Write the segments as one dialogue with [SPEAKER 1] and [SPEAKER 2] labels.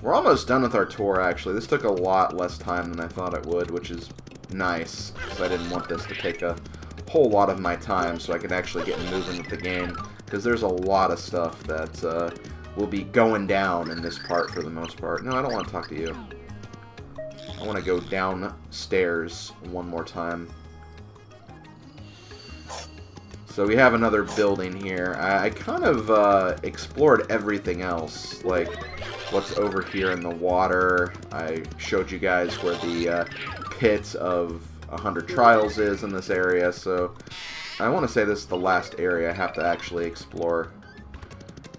[SPEAKER 1] We're almost done with our tour, actually. This took a lot less time than I thought it would, which is nice, because I didn't want this to take a whole lot of my time so I could actually get moving with the game, because there's a lot of stuff that will be going down in this part for the most part. No, I don't want to talk to you. I want to go downstairs one more time. So we have another building here. I kind of explored everything else, like what's over here in the water. I showed you guys where the pit of 100 Trials is in this area, so I want to say this is the last area I have to actually explore.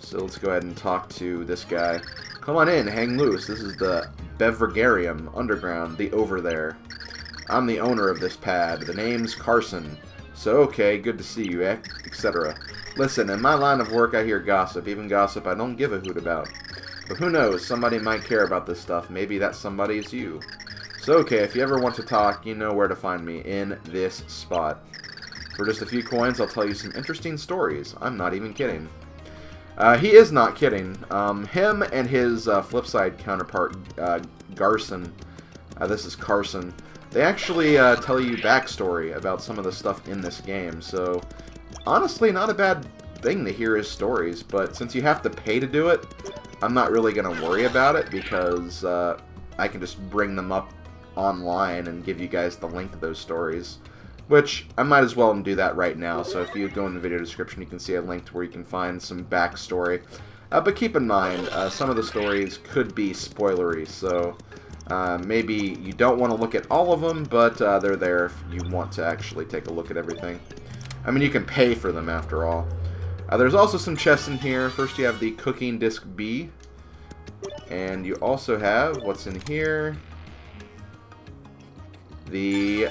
[SPEAKER 1] So let's go ahead and talk to this guy. Come on in, hang loose. This is the Bevergarium Underground, the Over There. I'm the owner of this pad. The name's Carson. So, okay, good to see you, etc. Listen, in my line of work I hear gossip. Even gossip I don't give a hoot about. But who knows, somebody might care about this stuff. Maybe that somebody is you. So, okay, if you ever want to talk, you know where to find me, in this spot. For just a few coins, I'll tell you some interesting stories. I'm not even kidding. He is not kidding. Him and his flipside counterpart, Garson, this is Carson, they actually tell you backstory about some of the stuff in this game, so honestly not a bad thing to hear his stories, but since you have to pay to do it, I'm not really going to worry about it, because I can just bring them up online and give you guys the link to those stories, which I might as well do that right now. So if you go in the video description, you can see a link to where you can find some backstory, but keep in mind some of the stories could be spoilery, so maybe you don't want to look at all of them, but they're there if you want to actually take a look at everything. I mean, you can pay for them after all. There's also some chests in here. First you have the Cooking Disc B, and you also have, what's in here? The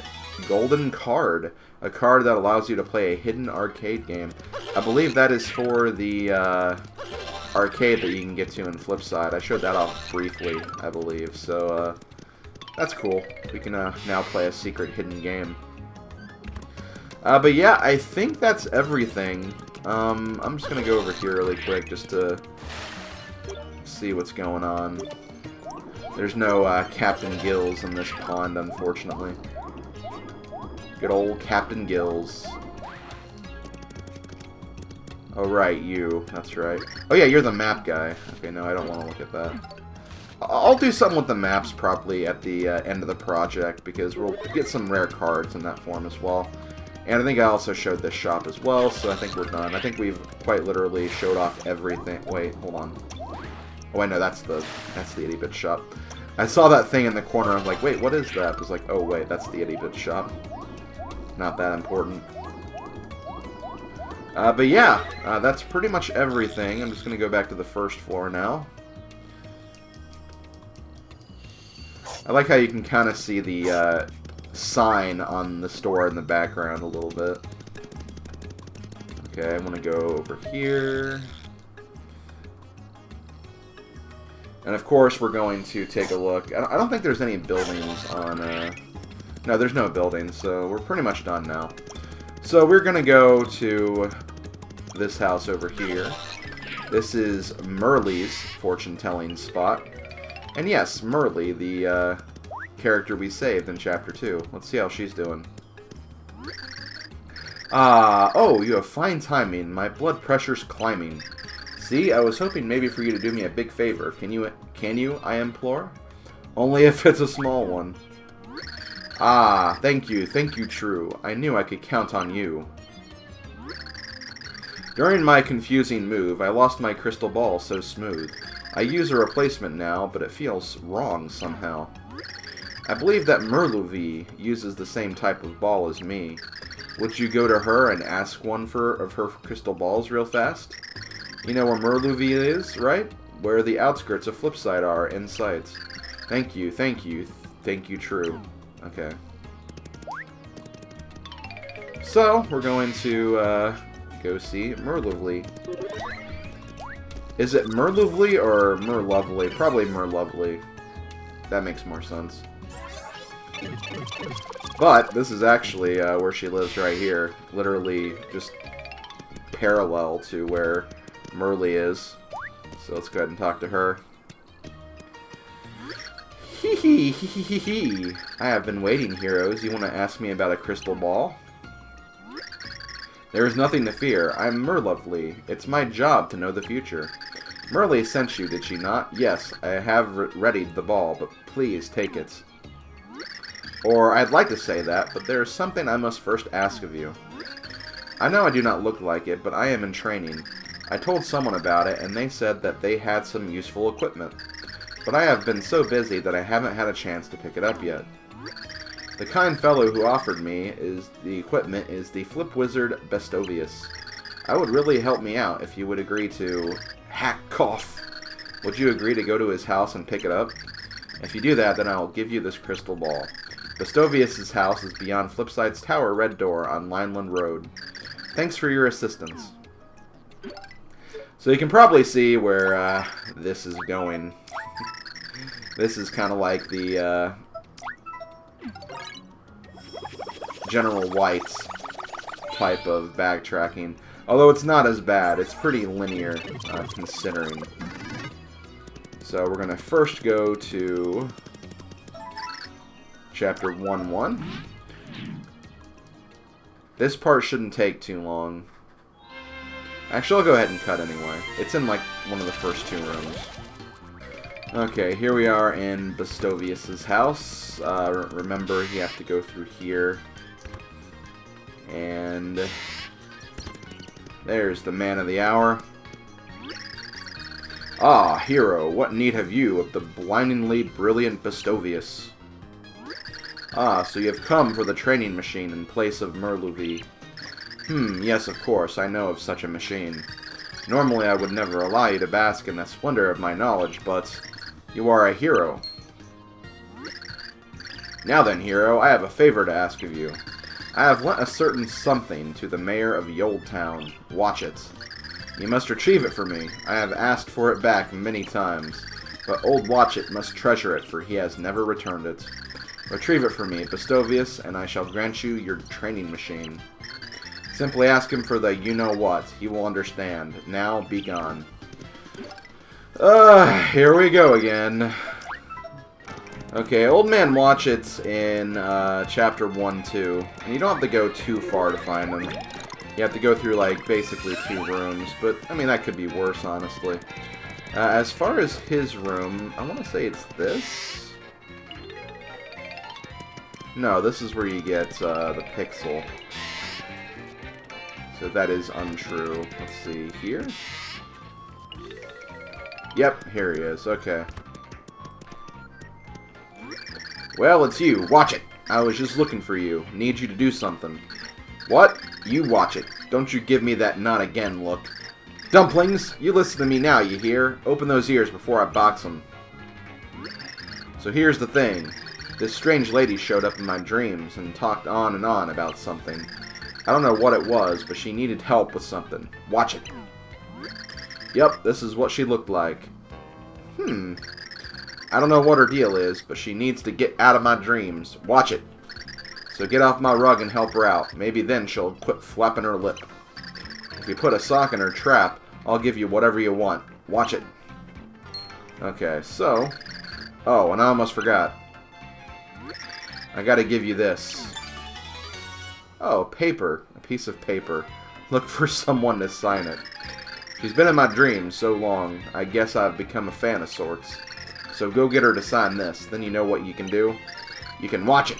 [SPEAKER 1] Golden Card. A card that allows you to play a hidden arcade game. I believe that is for the arcade that you can get to in Flipside. I showed that off briefly, I believe. So, that's cool. We can now play a secret hidden game. But yeah, I think that's everything. I'm just going to go over here really quick just to see what's going on. There's no Captain Gills in this pond, unfortunately. Good old Captain Gills. Oh, right, you. That's right. Oh, yeah, you're the map guy. Okay, no, I don't want to look at that. I'll do something with the maps probably at the end of the project, because we'll get some rare cards in that form as well. And I think I also showed this shop as well, so I think we're done. I think we've quite literally showed off everything. Wait, hold on. Oh, wait, no, that's the Itty Bit shop. I saw that thing in the corner. I was like, wait, what is that? I was like, oh, wait, that's the Itty Bit shop. Not that important. But yeah, that's pretty much everything. I'm just going to go back to the first floor now. I like how you can kind of see the sign on the store in the background a little bit. Okay, I want to go over here. And of course, we're going to take a look. I don't think there's any buildings on... No, there's no buildings, so we're pretty much done now. So we're going to go to this house over here. This is Murli's fortune-telling spot. And yes, Murli, the character we saved in Chapter 2. Let's see how she's doing. Oh, you have fine timing. My blood pressure's climbing. See, I was hoping maybe for you to do me a big favor. Can you, I implore? Only if it's a small one. Ah, thank you, True. I knew I could count on you. During my confusing move, I lost my crystal ball so smooth. I use a replacement now, but it feels wrong somehow. I believe that Myrrh uses the same type of ball as me. Would you go to her and ask one of her crystal balls real fast? You know where Myrrh is, right? Where the outskirts of Flipside are in sight. Thank you, True. Okay. So, we're going to go see Myrrh. Is it Myrrh or Myrrh? Probably Myrrh. That makes more sense. But, this is actually where she lives right here. Literally just parallel to where Murli is. So let's go ahead and talk to her. Hee hee hee hee hee hee. I have been waiting, heroes. You want to ask me about a crystal ball? There is nothing to fear. I'm Myrrh. It's my job to know the future. Murli sent you, did she not? Yes, I have readied the ball, but please take it. Or, I'd like to say that, but there is something I must first ask of you. I know I do not look like it, but I am in training. I told someone about it, and they said that they had some useful equipment. But I have been so busy that I haven't had a chance to pick it up yet. The kind fellow who offered me the equipment is the flip wizard Bestovius. I would really help me out if you would agree to... Hack cough! Would you agree to go to his house and pick it up? If you do that, then I'll give you this crystal ball. Bestovius' house is beyond Flipside's Tower Red Door on Lineland Road. Thanks for your assistance. So you can probably see where this is going. This is kind of like the General White's type of backtracking. Although it's not as bad. It's pretty linear, considering. So we're going to first go to Chapter 1-1. This part shouldn't take too long. Actually, I'll go ahead and cut anyway. It's in, like, one of the first two rooms. Okay, here we are in Bestovius' house. Remember, you have to go through here. And... there's the man of the hour. Ah, hero, what need have you of the blindingly brilliant Bestovius? Ah, so you have come for the training machine in place of Murli. Yes, of course, I know of such a machine. Normally I would never allow you to bask in the splendor of my knowledge, but you are a hero. Now then, hero, I have a favor to ask of you. I have lent a certain something to the mayor of Yold Town. Watch it. You must retrieve it for me. I have asked for it back many times, but old Watchet must treasure it, for he has never returned it. Retrieve it for me, Bestovius, and I shall grant you your training machine. Simply ask him for the you-know-what. He will understand. Now, be gone. Here we go again. Okay, Old Man Watchet's in Chapter 1-2. And you don't have to go too far to find him. You have to go through, like, basically 2 rooms. But, I mean, that could be worse, honestly. As far as his room, I want to say it's this? No, this is where you get the pixel. So that is untrue. Let's see, here? Yep, here he is. Okay. Well, it's you. Watch it. I was just looking for you. Need you to do something. What? You watch it. Don't you give me that not again look. Dumplings, you listen to me now, you hear? Open those ears before I box them. So here's the thing. This strange lady showed up in my dreams and talked on and on about something. I don't know what it was, but she needed help with something. Watch it. Yep, this is what she looked like. I don't know what her deal is, but she needs to get out of my dreams. Watch it. So get off my rug and help her out. Maybe then she'll quit flapping her lip. If you put a sock in her trap, I'll give you whatever you want. Watch it. Okay, so... oh, and I almost forgot. I gotta give you this. Oh, paper. A piece of paper. Look for someone to sign it. She's been in my dreams so long, I guess I've become a fan of sorts. So go get her to sign this. Then you know what you can do. You can watch it.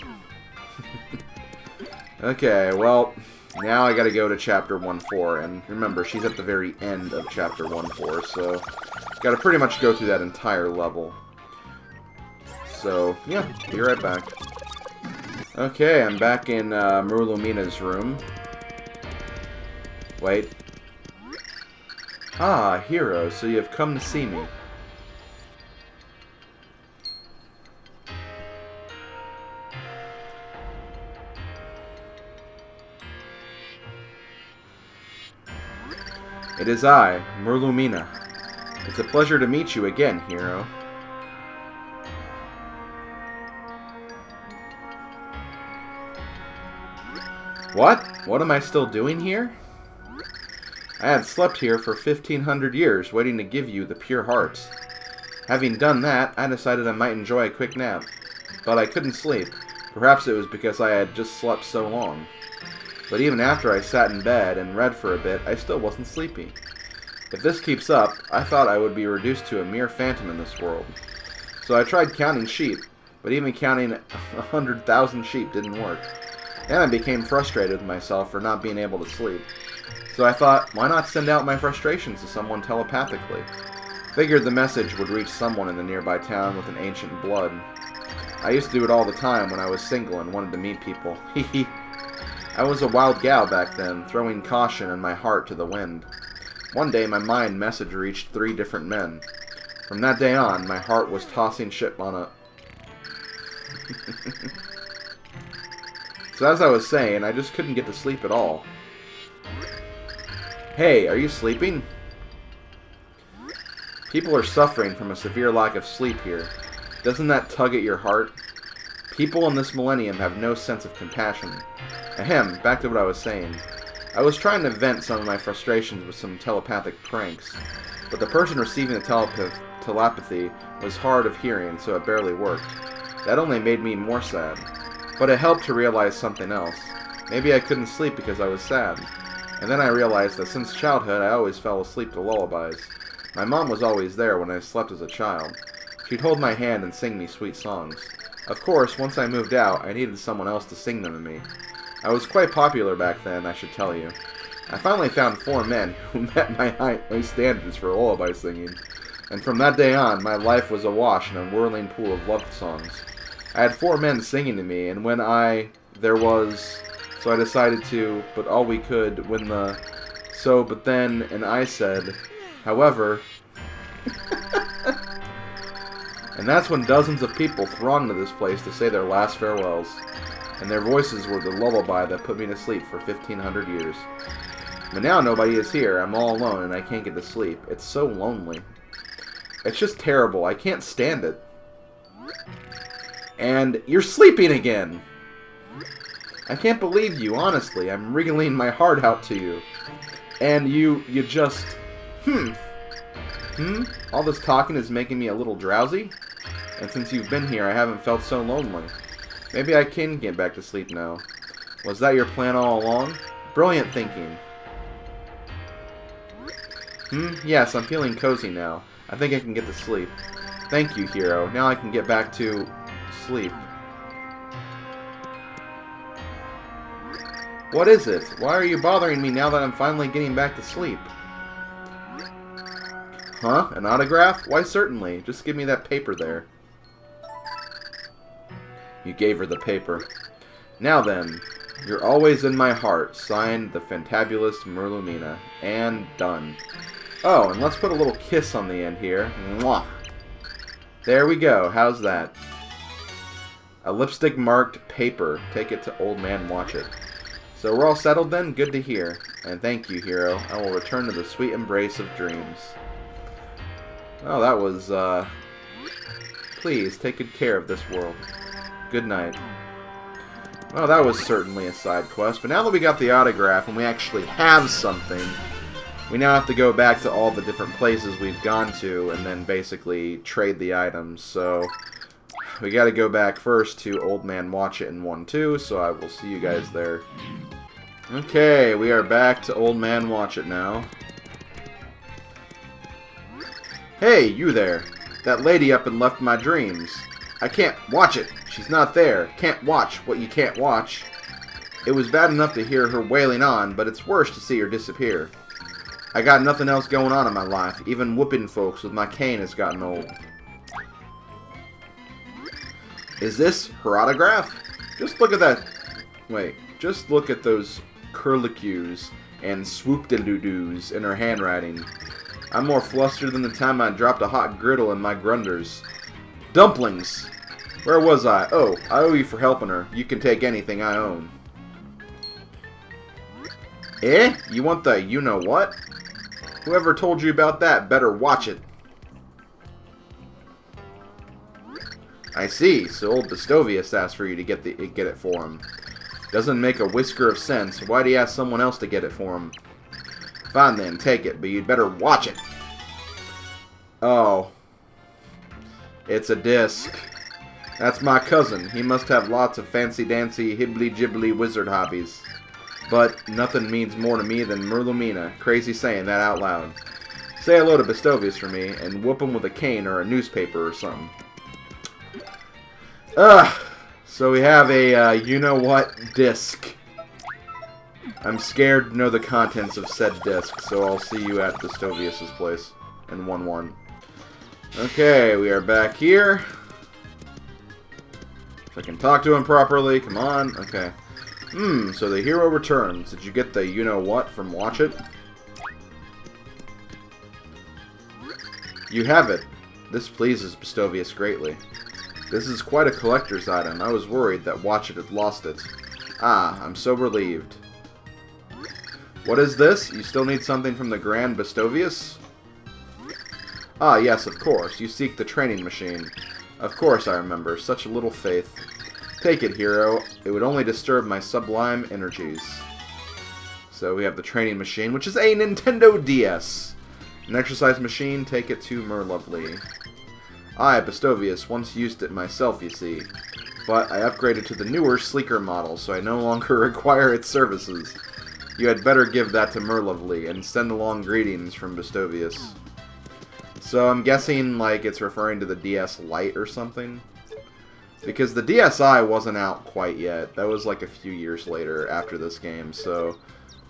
[SPEAKER 1] Okay, well, now I gotta go to Chapter 1-4. And remember, she's at the very end of Chapter 1-4, so gotta pretty much go through that entire level. So, yeah, be right back. Okay, I'm back in Murlumina's room. Wait. Ah, hero, so you have come to see me. It is I, Murlumina. It's a pleasure to meet you again, hero. What? What am I still doing here? I had slept here for 1,500 years, waiting to give you the pure hearts. Having done that, I decided I might enjoy a quick nap. But I couldn't sleep. Perhaps it was because I had just slept so long. But even after I sat in bed and read for a bit, I still wasn't sleepy. If this keeps up, I thought I would be reduced to a mere phantom in this world. So I tried counting sheep, but even counting 100,000 sheep didn't work. Then I became frustrated with myself for not being able to sleep. So I thought, why not send out my frustrations to someone telepathically? Figured the message would reach someone in the nearby town with an ancient blood. I used to do it all the time when I was single and wanted to meet people. Hee. I was a wild gal back then, throwing caution and my heart to the wind. One day my mind message reached 3 different men. From that day on, my heart was tossing shit on a... So as I was saying, I just couldn't get to sleep at all. Hey, are you sleeping? People are suffering from a severe lack of sleep here. Doesn't that tug at your heart? People in this millennium have no sense of compassion. Ahem, back to what I was saying. I was trying to vent some of my frustrations with some telepathic pranks, but the person receiving the telepathy was hard of hearing, so it barely worked. That only made me more sad. But it helped to realize something else. Maybe I couldn't sleep because I was sad. And then I realized that since childhood I always fell asleep to lullabies. My mom was always there when I slept as a child. She'd hold my hand and sing me sweet songs. Of course, once I moved out, I needed someone else to sing them to me. I was quite popular back then, I should tell you. I finally found 4 men who met my standards for lullaby singing. And from that day on, my life was awash in a whirling pool of love songs. I had 4 men singing to me, and when so I decided to, but all we could, when the, so, but then, and I said, however, and that's when dozens of people thronged to this place to say their last farewells, and their voices were the lullaby that put me to sleep for 1,500 years. But now nobody is here, I'm all alone, and I can't get to sleep. It's so lonely. It's just terrible, I can't stand it. And you're sleeping again! I can't believe you, honestly. I'm wriggling my heart out to you. And you just... All this talking is making me a little drowsy? And since you've been here, I haven't felt so lonely. Maybe I can get back to sleep now. Was that your plan all along? Brilliant thinking. Yes, I'm feeling cozy now. I think I can get to sleep. Thank you, hero. Now I can get back to... sleep. What is it? Why are you bothering me now that I'm finally getting back to sleep? Huh? An autograph? Why, certainly. Just give me that paper there. You gave her the paper. Now then, you're always in my heart. Signed, the fantabulous Myrrh. And done. Oh, and let's put a little kiss on the end here. Mwah! There we go. How's that? A lipstick-marked paper. Take it to Old Man Watchet. So we're all settled then? Good to hear. And thank you, hero. I will return to the sweet embrace of dreams. Oh, that was, Please, take good care of this world. Good night. Well, that was certainly a side quest, but now that we got the autograph and we actually have something, we now have to go back to all the different places we've gone to and then basically trade the items. So we got to go back first to Old Man Watchet in 1-2, so I will see you guys there. Okay, we are back to Old Man Watchet now. Hey, you there. That lady up and left my dreams. I can't watch it. She's not there. Can't watch what you can't watch. It was bad enough to hear her wailing on, but it's worse to see her disappear. I got nothing else going on in my life. Even whooping folks with my cane has gotten old. Is this her autograph? Just look at that. Wait, just look at those curlicues and swoop-de-doo-doos in her handwriting. I'm more flustered than the time I dropped a hot griddle in my grunders. Dumplings! Where was I? Oh, I owe you for helping her. You can take anything I own. Eh? You want the you-know-what? Whoever told you about that better watch it. I see. So old Bestovius asked for you to get it for him. Doesn't make a whisker of sense. Why'd he ask someone else to get it for him? Fine then, take it, but you'd better watch it. Oh. It's a disc. That's my cousin. He must have lots of fancy-dancy, hibbly-jibbly wizard hobbies. But nothing means more to me than Myrrh. Crazy saying that out loud. Say hello to Bestovius for me, and whoop him with a cane or a newspaper or something. So we have a, you-know-what disc. I'm scared to know the contents of said disc, so I'll see you at Bestovius' place in 1-1. Okay, we are back here. If I can talk to him properly, come on. Okay. So the hero returns. Did you get the you-know-what from Watch It? You have it. This pleases Bestovius greatly. This is quite a collector's item. I was worried that Watch It had lost it. Ah, I'm so relieved. What is this? You still need something from the Grand Bestovius? Ah, yes, of course. You seek the training machine. Of course I remember. Such a little faith. Take it, hero. It would only disturb my sublime energies. So we have the training machine, which is a Nintendo DS. An exercise machine. Take it to Myrrh. I, Bestovius, once used it myself, you see. But I upgraded to the newer, sleeker model, so I no longer require its services. You had better give that to Myrrh and send along greetings from Bestovius. So I'm guessing, like, it's referring to the DS Lite or something? Because the DSi wasn't out quite yet. That was like a few years later after this game, so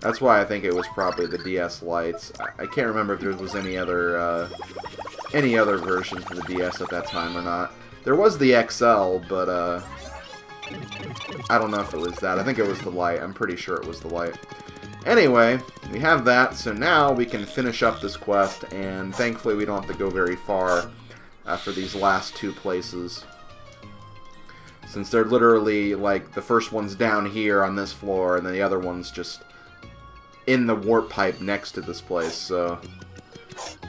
[SPEAKER 1] that's why I think it was probably the DS Lites. I can't remember if there was any other versions of the DS at that time or not. There was the XL, but I don't know if it was that. I think it was the Lite. I'm pretty sure it was the Lite. Anyway, we have that, so now we can finish up this quest, and thankfully we don't have to go very far for these last two places. Since they're literally, like, the first one's down here on this floor, and then the other one's just in the warp pipe next to this place, so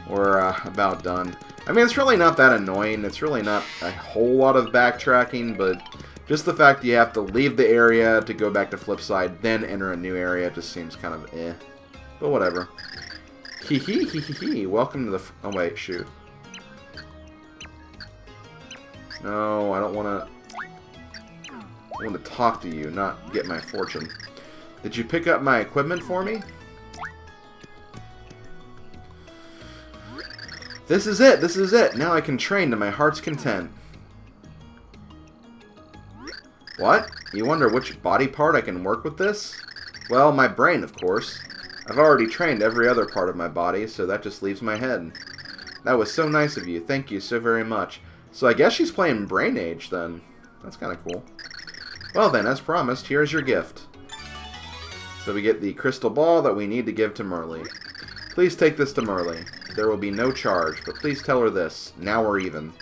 [SPEAKER 1] we're about done. I mean, it's really not that annoying. It's really not a whole lot of backtracking, but just the fact that you have to leave the area to go back to Flipside, then enter a new area just seems kind of eh. But whatever. Hee hee hee hee hee. Welcome to the... Oh, wait, shoot. No, I don't want to... I want to talk to you, not get my fortune. Did you pick up my equipment for me? This is it! This is it! Now I can train to my heart's content. What? You wonder which body part I can work with this? Well, my brain, of course. I've already trained every other part of my body, so that just leaves my head. That was so nice of you. Thank you so very much. So I guess she's playing Brain Age, then. That's kind of cool. Well then, as promised, here's your gift. So we get the crystal ball that we need to give to Murli. Please take this to Murli. There will be no charge, but please tell her this. Now we're even.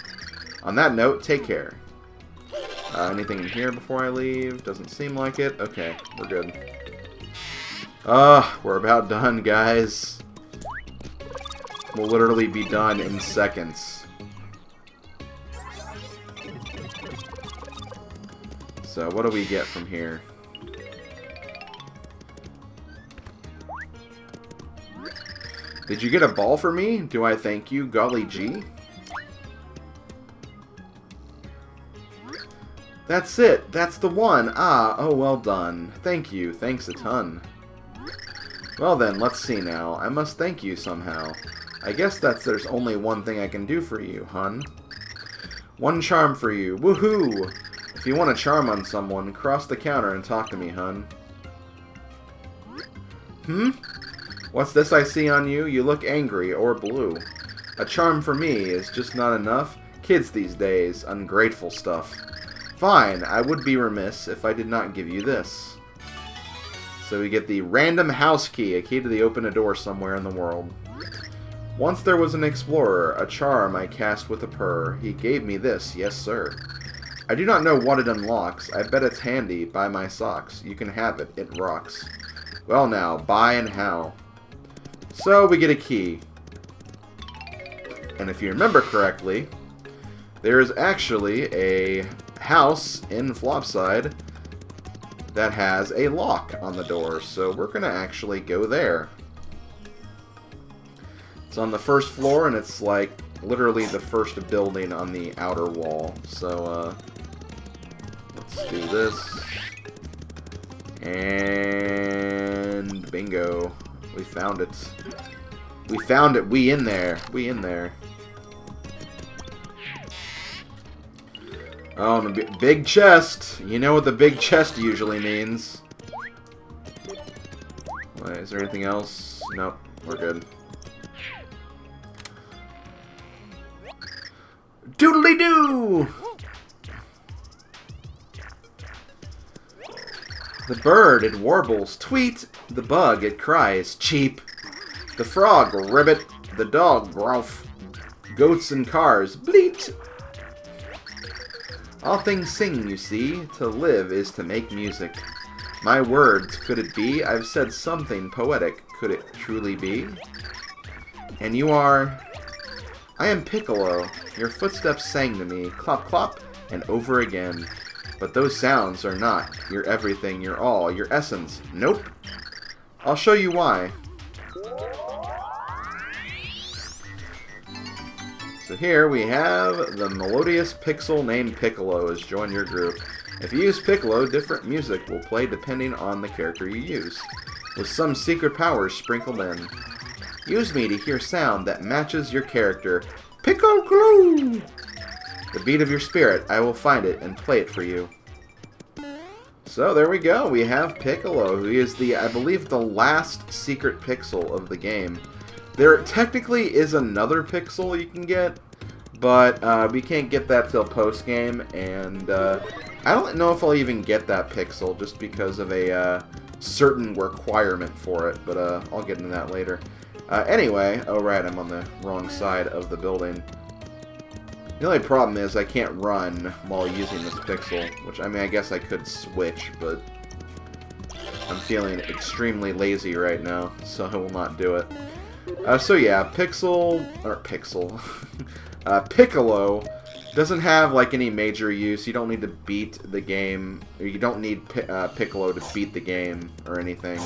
[SPEAKER 1] On that note, take care. Anything in here before I leave? Doesn't seem like it. Okay, we're good. We're about done, guys. We'll literally be done in seconds. So, what do we get from here? Did you get a ball for me? Do I thank you? Golly gee. That's it. That's the one. Ah, oh, well done. Thank you. Thanks a ton. Well then, let's see now. I must thank you somehow. I guess there's only one thing I can do for you, hun. One charm for you. Woohoo! If you want a charm on someone, cross the counter and talk to me, hun. What's this I see on you? You look angry or blue. A charm for me is just not enough. Kids these days, ungrateful stuff. Fine, I would be remiss if I did not give you this. So we get the random house key, a key to the open a door somewhere in the world. Once there was an explorer, a charm I cast with a purr. He gave me this, yes sir. I do not know what it unlocks. I bet it's handy. Buy my socks. You can have it. It rocks. Well now, buy and how. So we get a key. And if you remember correctly, there is actually a house in Flopside that has a lock on the door. So we're going to actually go there. It's on the first floor and it's like literally the first building on the outer wall. So, let's do this. And bingo. We found it. We found it. We in there. We in there. Oh, and a big chest. You know what the big chest usually means. Wait, is there anything else? Nope. We're good. Doodly-doo! The bird, it warbles, tweet. The bug, it cries, cheep. The frog, ribbit. The dog, growf. Goats and cars, bleat. All things sing, you see. To live is to make music. My words, could it be? I've said something poetic. Could it truly be? And you are... I am Piccolo. Your footsteps sang to me. Clop, clop, and over again. But those sounds are not your everything, your all, your essence. Nope. I'll show you why. So here we have the melodious pixel named Piccolo has joined your group. If you use Piccolo, different music will play depending on the character you use, with some secret powers sprinkled in. Use me to hear sound that matches your character. Piccolo! The beat of your spirit, I will find it and play it for you. So there we go, we have Piccolo, who is the, I believe, the last secret pixel of the game. There technically is another pixel you can get, but we can't get that till post-game, and I don't know if I'll even get that pixel just because of a certain requirement for it, but I'll get into that later. Anyway, oh right, I'm on the wrong side of the building. The only problem is I can't run while using this pixel, which, I mean, I guess I could switch, but I'm feeling extremely lazy right now, so I will not do it. So yeah, Piccolo doesn't have, like, any major use. You don't need to beat the game, or you don't need Piccolo to beat the game or anything.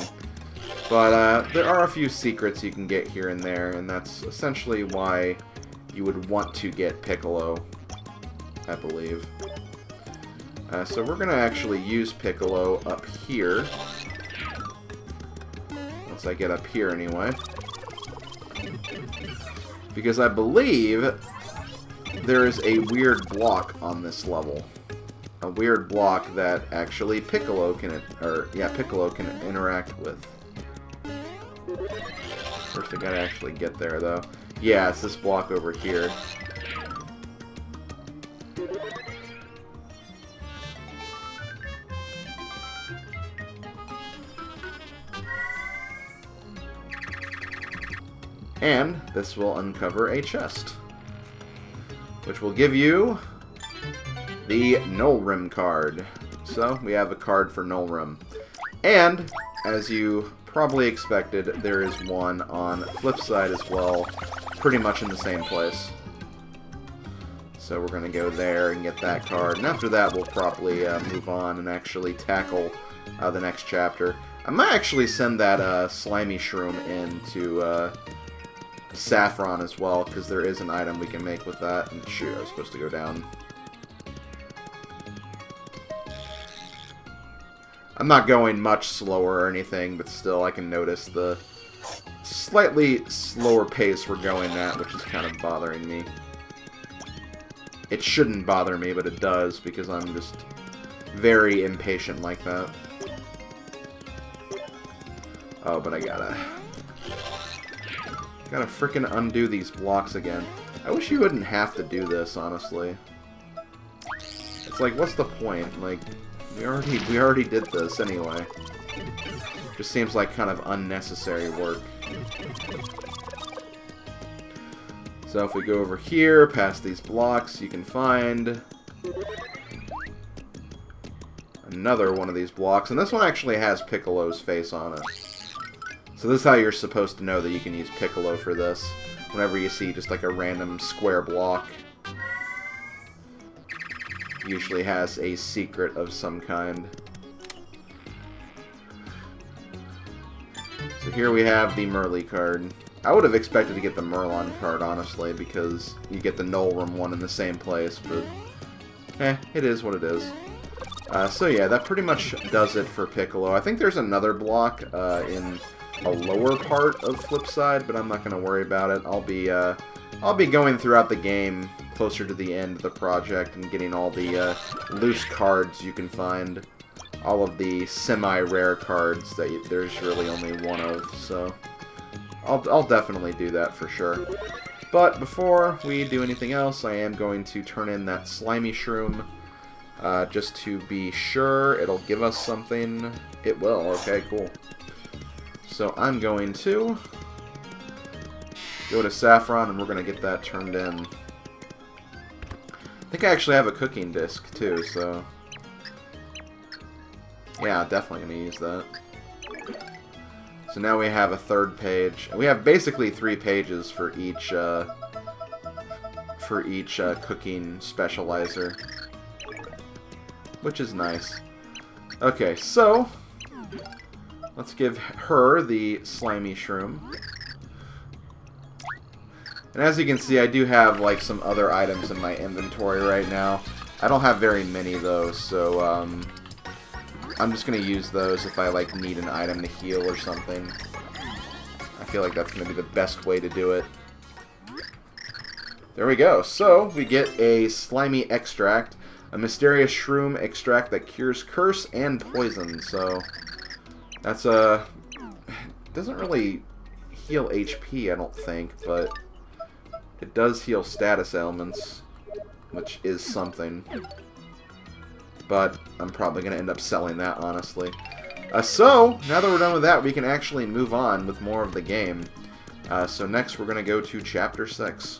[SPEAKER 1] But there are a few secrets you can get here and there, and that's essentially why you would want to get Piccolo, I believe. So we're going to actually use Piccolo up here. Once I get up here, anyway. Because I believe there is a weird block on this level. A weird block that actually Piccolo can interact with. First I gotta actually get there, though. Yeah, it's this block over here. And this will uncover a chest, which will give you the Myrrh card. So, we have a card for Myrrh. And, as you probably expected, there is one on the flip side as well, pretty much in the same place. So we're going to go there and get that card, and after that we'll probably move on and actually tackle the next chapter. I might actually send that slimy shroom into Saffron as well, because there is an item we can make with that. And shoot, I was supposed to go down. I'm not going much slower or anything, but still I can notice the slightly slower pace we're going at, which is kind of bothering me. It shouldn't bother me, but it does, because I'm just very impatient like that. Oh, but I gotta frickin' undo these blocks again. I wish you wouldn't have to do this, honestly. It's like, what's the point? Like, we already did this anyway. Just seems like kind of unnecessary work. So if we go over here, past these blocks, you can find another one of these blocks. And this one actually has Piccolo's face on it. So this is how you're supposed to know that you can use Piccolo for this. Whenever you see just like a random square block. Usually has a secret of some kind. So here we have the Murli card. I would have expected to get the Myrrh card, honestly, because you get the Null Room one in the same place, but it is what it is. So yeah, that pretty much does it for Piccolo. I think there's another block in a lower part of Flipside, but I'm not going to worry about it. I'll be going throughout the game closer to the end of the project and getting all the loose cards you can find. All of the semi-rare cards that there's really only one of, so I'll definitely do that for sure. But before we do anything else, I am going to turn in that slimy shroom, just to be sure it'll give us something. It will, okay, cool. So I'm going to go to Saffron, and we're going to get that turned in. I think I actually have a cooking disc, too, so yeah, definitely going to use that. So now we have a third page. We have basically 3 pages for each cooking specializer, which is nice. Okay, so let's give her the slimy shroom. And as you can see, I do have like some other items in my inventory right now. I don't have very many though, so I'm just gonna use those if I like need an item to heal or something. I feel like that's gonna be the best way to do it. There we go. So we get a slimy extract, a mysterious shroom extract that cures curse and poison. So that's doesn't really heal HP, I don't think, but it does heal status ailments, which is something. But I'm probably going to end up selling that, honestly. So, now that we're done with that, we can actually move on with more of the game. So next we're going to go to Chapter 6.